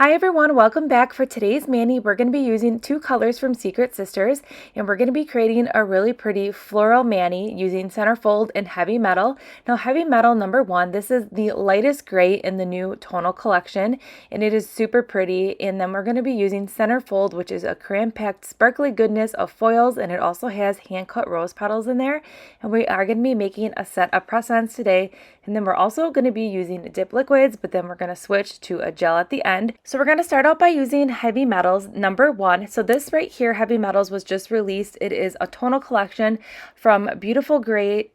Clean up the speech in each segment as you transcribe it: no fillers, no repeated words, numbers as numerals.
Hi everyone, welcome back. For today's mani, we're going to be using two colors from Secret Sisters, and we're going to be creating a really pretty floral mani using Centerfold and Heavy Metal. Now Heavy Metal number 1, this is the lightest gray in the new tonal collection, and it is super pretty. And then we're going to be using Centerfold, which is a cram-packed sparkly goodness of foils, and it also has hand-cut rose petals in there. And we are going to be making a set of press-ons today, and then we're also going to be using dip liquids, but then we're going to switch to a gel at the end. So we're going to start out by using Heavy Metals number 1. So this right here, Heavy Metals, was just released. It is a tonal collection from beautiful gray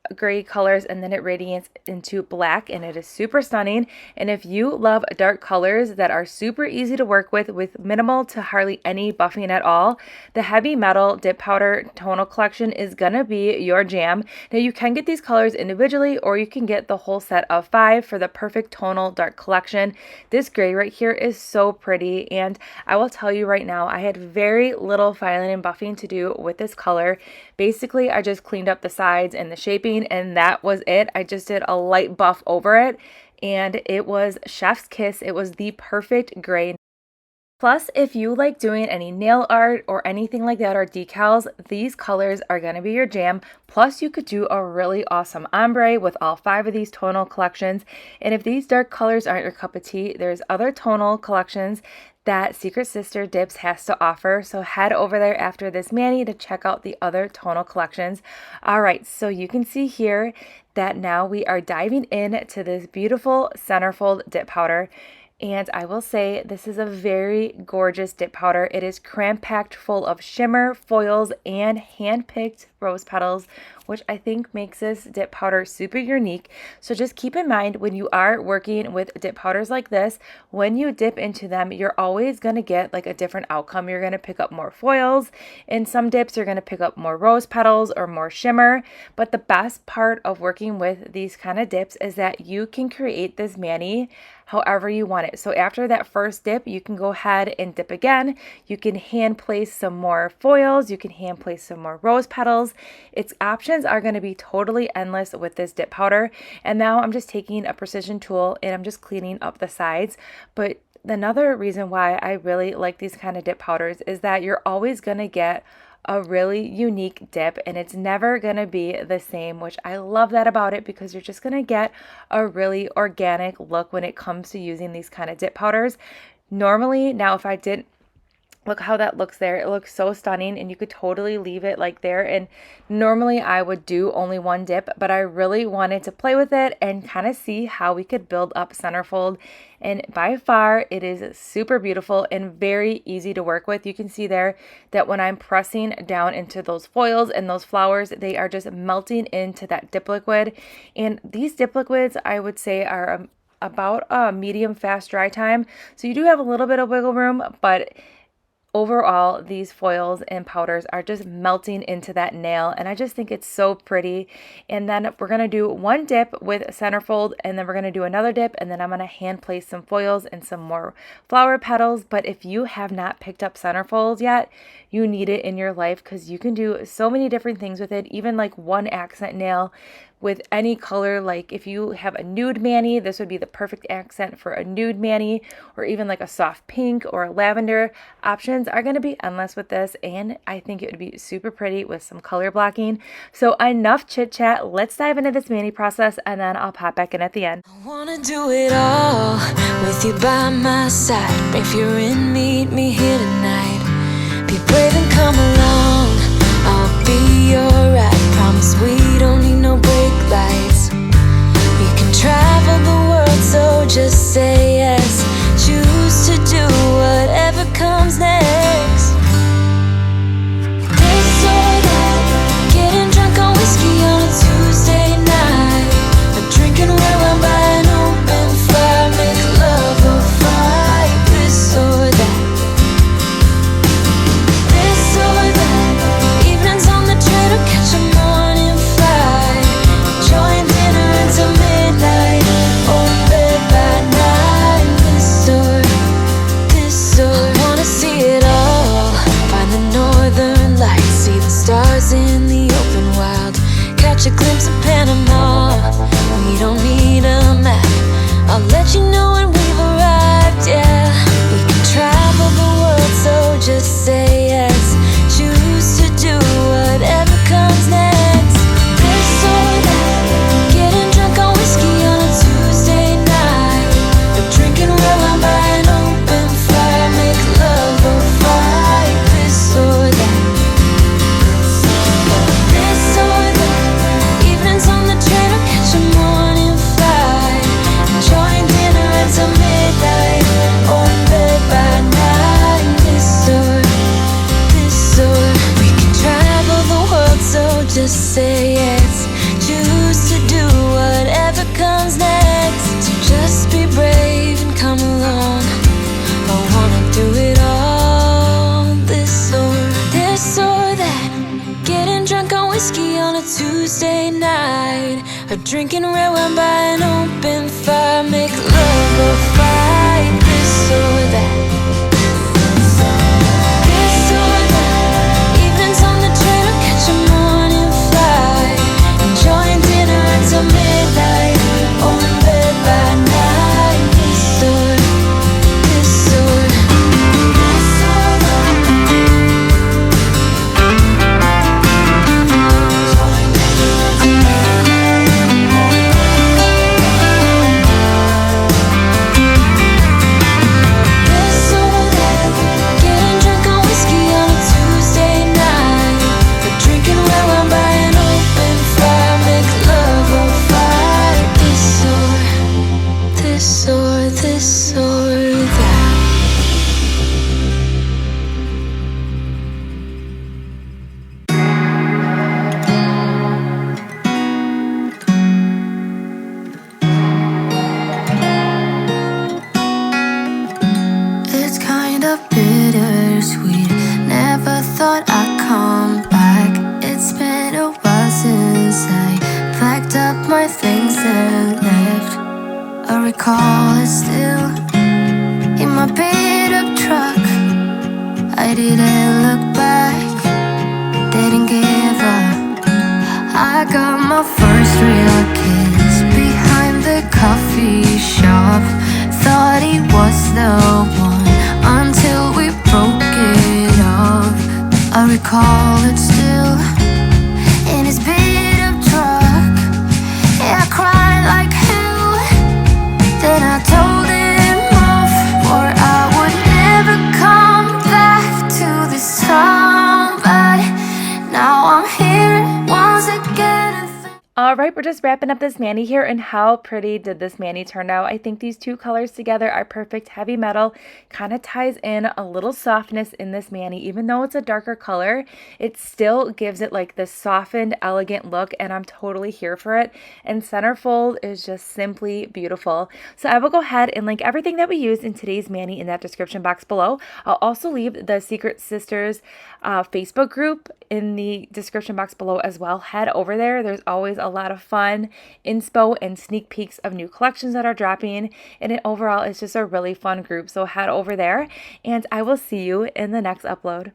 colors, and then it radiates into black, and it is super stunning. And if you love dark colors that are super easy to work with minimal to hardly any buffing at all, the Heavy Metal Dip Powder Tonal Collection is gonna be your jam. Now you can get these colors individually, or you can get the whole set of 5 for the perfect tonal dark collection. This gray right here is so pretty, and I will tell you right now, I had very little filing and buffing to do with this color. Basically, I just cleaned up the sides and the shaping, and that was it. I just did a light buff over it, and it was chef's kiss. It was the perfect gray. Plus, if you like doing any nail art or anything like that, or decals, these colors are going to be your jam. Plus, you could do a really awesome ombre with all 5 of these tonal collections. And if these dark colors aren't your cup of tea, there's other tonal collections that Secret Sister Dips has to offer. So head over there after this mani to check out the other tonal collections. All right, so you can see here that now we are diving into this beautiful Centerfold dip powder. And I will say this is a very gorgeous dip powder. It is cram-packed full of shimmer, foils, and hand-picked rose petals, which I think makes this dip powder super unique. So just keep in mind, when you are working with dip powders like this, when you dip into them, you're always going to get like a different outcome. You're going to pick up more foils. In some dips, you're going to pick up more rose petals or more shimmer. But the best part of working with these kind of dips is that you can create this mani however you want it. So after that first dip, you can go ahead and dip again. You can hand place some more foils. You can hand place some more rose petals. Its options are going to be totally endless with this dip powder. And now I'm just taking a precision tool and I'm just cleaning up the sides. But another reason why I really like these kind of dip powders is that you're always going to get a really unique dip, and it's never going to be the same, which I love that about it, because you're just going to get a really organic look when it comes to using these kind of dip powders. Normally, now if I did, look how that looks there. It looks so stunning, and you could totally leave it like there. And normally I would do only one dip, but I really wanted to play with it and kind of see how we could build up Centerfold. And by far, it is super beautiful and very easy to work with. You can see there that when I'm pressing down into those foils and those flowers, they are just melting into that dip liquid. And these dip liquids, I would say, are about a medium fast dry time. So you do have a little bit of wiggle room, but overall, these foils and powders are just melting into that nail, and I just think it's so pretty. And then we're going to do one dip with Centerfold, and then we're going to do another dip, and then I'm going to hand place some foils and some more flower petals. But if you have not picked up Centerfold yet, you need it in your life, because you can do so many different things with it, even like one accent nail with any color. Like if you have a nude mani, this would be the perfect accent for a nude mani, or even like a soft pink or a lavender. Options are going to be endless with this, and I think it would be super pretty with some color blocking. So enough chit chat, let's dive into this mani process, and then I'll pop back in at the end. I wanna do it all with you by my side. If you're in, meet me here tonight. Be brave and come along, I'll be your ride. Promise we don't need no brake lights. We can travel the world, so just say yes. Choose to do whatever comes next. This or that, getting drunk on whiskey on a Tuesday night, or drinking red wine by an open fire, make love or fight. This or that. This or that, evenings on the train or catch a morning flight. Join A drinking red wine by an open fire. Make love or fight, this or that. This or that. Evenings on the train or catch a morning flight. Enjoying dinner until midnight. Or in bed by night. This or this or this or that. This or that. Getting drunk on whiskey on a Tuesday night. Or drinking red wine by an open fire. Make love or fight. This or this or this or that. It's kind of bittersweet. Never thought I'd come back. It's been a while since I packed up my things and left. I recall it still in my beat up truck. I didn't look back, didn't give up. I got my first real kiss behind the coffee shop. Thought he was the one until we broke it off. I recall it still in his beat up truck. Yeah, I cried like hell. Then I told him off, or I would never come back to this town. But now I'm here once again. All right, we're just wrapping up this mani here, and how pretty did this mani turn out? I think these two colors together are perfect. Heavy metal kind of ties in a little softness in this mani. Even though it's a darker color, it still gives it like this softened, elegant look, and I'm totally here for it. And Centerfold is just simply beautiful. So I will go ahead and link everything that we used in today's mani in that description box below. I'll also leave the Secret Sisters Facebook group in the description box below as well. Head over there. There's always a lot of fun inspo and sneak peeks of new collections that are dropping, and it overall is just a really fun group. So head over there, and I will see you in the next upload.